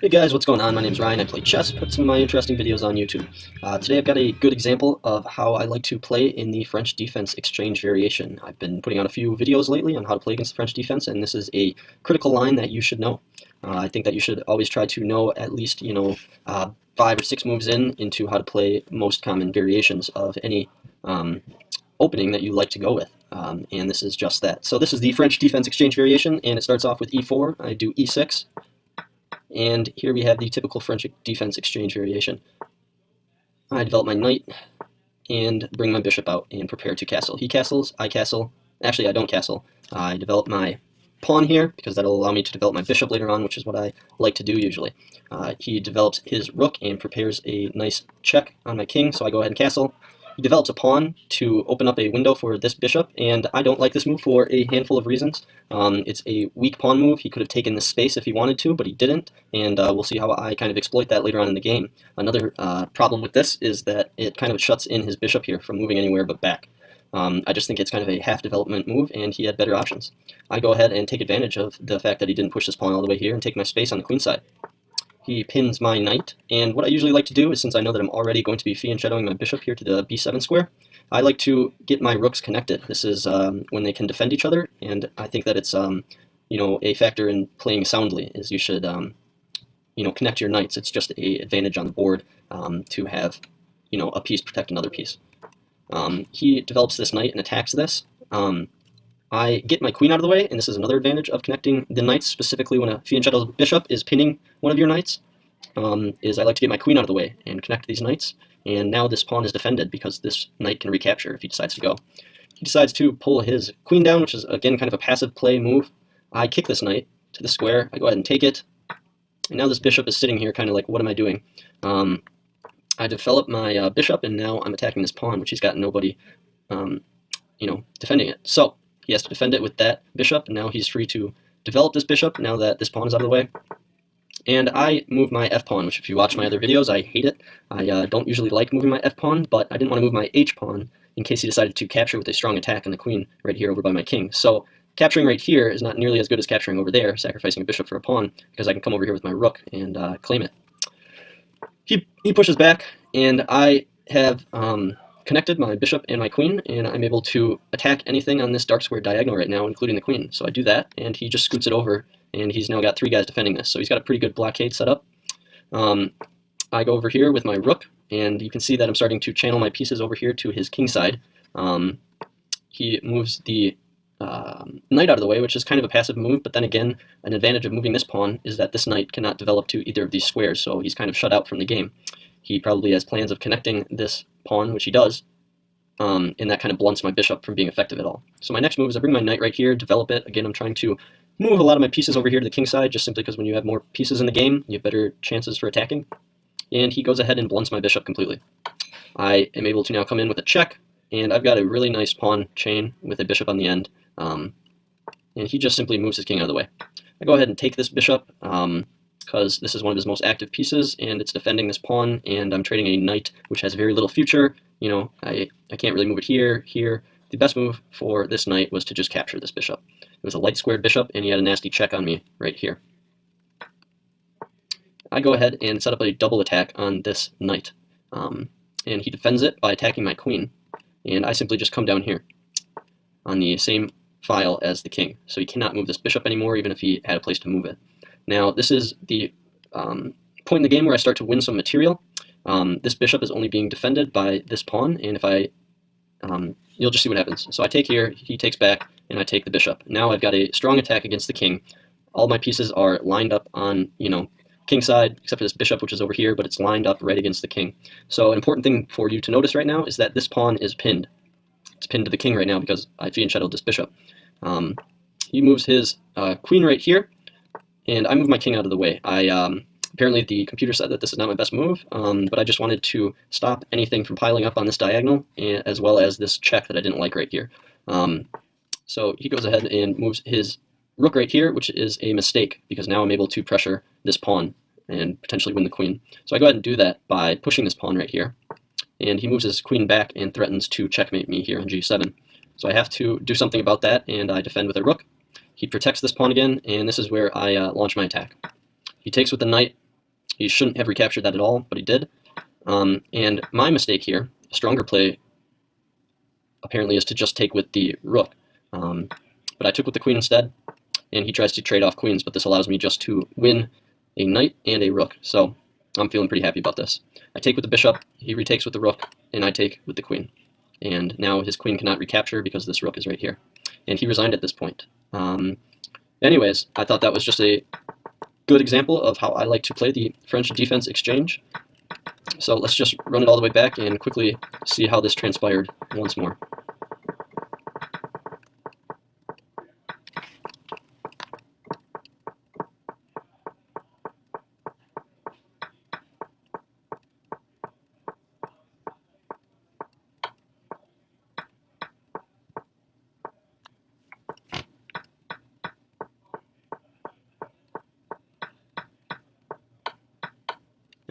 Hey guys, what's going on? My name's Ryan. I play chess, put some of my interesting videos on YouTube. Today I've got a good example of how I like to play in the French defense exchange variation. I've been putting out a few videos lately on how to play against the French defense, and this is a critical line that you should know. I think that you should always try to know at least, 5 or 6 moves into how to play most common variations of any opening that you like to go with. And this is just that. So this is the French defense exchange variation, and it starts off with e4. I do e6. And here we have the typical French defense exchange variation. I develop my knight and bring my bishop out and prepare to castle. He castles, I castle. Actually, I don't castle. I develop my pawn here because that'll allow me to develop my bishop later on, which is what I like to do usually. He develops his rook and prepares a nice check on my king, so I go ahead and castle. He develops a pawn to open up a window for this bishop, and I don't like this move for a handful of reasons. It's a weak pawn move. He could have taken this space if he wanted to, but he didn't, and we'll see how I kind of exploit that later on in the game. Another problem with this is that it kind of shuts in his bishop here from moving anywhere but back. I just think it's kind of a half-development move, and he had better options. I go ahead and take advantage of the fact that he didn't push this pawn all the way here and take my space on the queen side. He pins my knight, and what I usually like to do is, since I know that I'm already going to be fianchettoing my bishop here to the b7 square, I like to get my rooks connected. This is when they can defend each other, and I think that it's a factor in playing soundly, is you should connect your knights. It's just an advantage on the board to have a piece protect another piece. He develops this knight and attacks this. I get my queen out of the way, and this is another advantage of connecting the knights, specifically when a Fianchetto'd bishop is pinning one of your knights, is I like to get my queen out of the way and connect these knights, and now this pawn is defended because this knight can recapture if he decides to go. He decides to pull his queen down, which is, again, kind of a passive play move. I kick this knight to the square, I go ahead and take it, and now this bishop is sitting here kind of like, what am I doing? I develop my bishop, and now I'm attacking this pawn, which he's got nobody, defending it. So he has to defend it with that bishop, and now he's free to develop this bishop now that this pawn is out of the way. And I move my f-pawn, which if you watch my other videos, I hate it. I don't usually like moving my f-pawn, but I didn't want to move my h-pawn in case he decided to capture with a strong attack on the queen right here over by my king. So capturing right here is not nearly as good as capturing over there, sacrificing a bishop for a pawn, because I can come over here with my rook and claim it. He pushes back, and I have connected my bishop and my queen, and I'm able to attack anything on this dark square diagonal right now, including the queen. So I do that, and he just scoots it over, and he's now got 3 guys defending this. So he's got a pretty good blockade set up. I go over here with my rook, and you can see that I'm starting to channel my pieces over here to his king side. He moves the knight out of the way, which is kind of a passive move, but then again, an advantage of moving this pawn is that this knight cannot develop to either of these squares, so he's kind of shut out from the game. He probably has plans of connecting this pawn, which he does, and that kind of blunts my bishop from being effective at all. So my next move is I bring my knight right here, develop it. Again, I'm trying to move a lot of my pieces over here to the king side, just simply because when you have more pieces in the game, you have better chances for attacking. And he goes ahead and blunts my bishop completely. I am able to now come in with a check, and I've got a really nice pawn chain with a bishop on the end, and he just simply moves his king out of the way. I go ahead and take this bishop, because this is one of his most active pieces, and it's defending this pawn, and I'm trading a knight which has very little future. I can't really move it here. The best move for this knight was to just capture this bishop. It was a light squared bishop, and he had a nasty check on me right here. I go ahead and set up a double attack on this knight, and he defends it by attacking my queen, and I simply just come down here on the same file as the king, so he cannot move this bishop anymore, even if he had a place to move it. Now, this is the point in the game where I start to win some material. This bishop is only being defended by this pawn, and if you'll just see what happens. So I take here, he takes back, and I take the bishop. Now I've got a strong attack against the king. All my pieces are lined up on, king side, except for this bishop, which is over here, but it's lined up right against the king. So an important thing for you to notice right now is that this pawn is pinned. It's pinned to the king right now because I fianchetto'd this bishop. He moves his queen right here, and I move my king out of the way. Apparently the computer said that this is not my best move, but I just wanted to stop anything from piling up on this diagonal, as well as this check that I didn't like right here. So he goes ahead and moves his rook right here, which is a mistake, because now I'm able to pressure this pawn and potentially win the queen. So I go ahead and do that by pushing this pawn right here, and he moves his queen back and threatens to checkmate me here on g7. So I have to do something about that, and I defend with a rook. He protects this pawn again, and this is where I launch my attack. He takes with the knight, He shouldn't have recaptured that at all, but he did. And my mistake here, stronger play, apparently is to just take with the rook. But I took with the queen instead, and he tries to trade off queens, but this allows me just to win a knight and a rook. So I'm feeling pretty happy about this. I take with the bishop, he retakes with the rook, and I take with the queen. And now his queen cannot recapture because this rook is right here. And he resigned at this point. Anyways, I thought that was just a good example of how I like to play the French defense exchange. So let's just run it all the way back and quickly see how this transpired once more.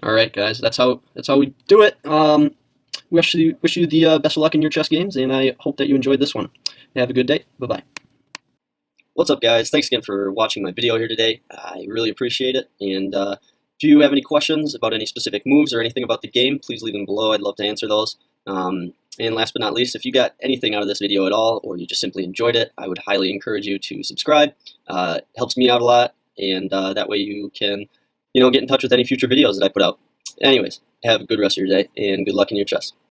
All right, guys, that's how we do it. Wish you the best of luck in your chess games, and I hope that you enjoyed this one. Have a good day. Bye-bye. What's up, guys? Thanks again for watching my video here today. I really appreciate it. And if you have any questions about any specific moves or anything about the game, please leave them below. I'd love to answer those. And last but not least, if you got anything out of this video at all, or you just simply enjoyed it, I would highly encourage you to subscribe. It helps me out a lot, and that way you can get in touch with any future videos that I put out. Anyways, have a good rest of your day, and good luck in your chess.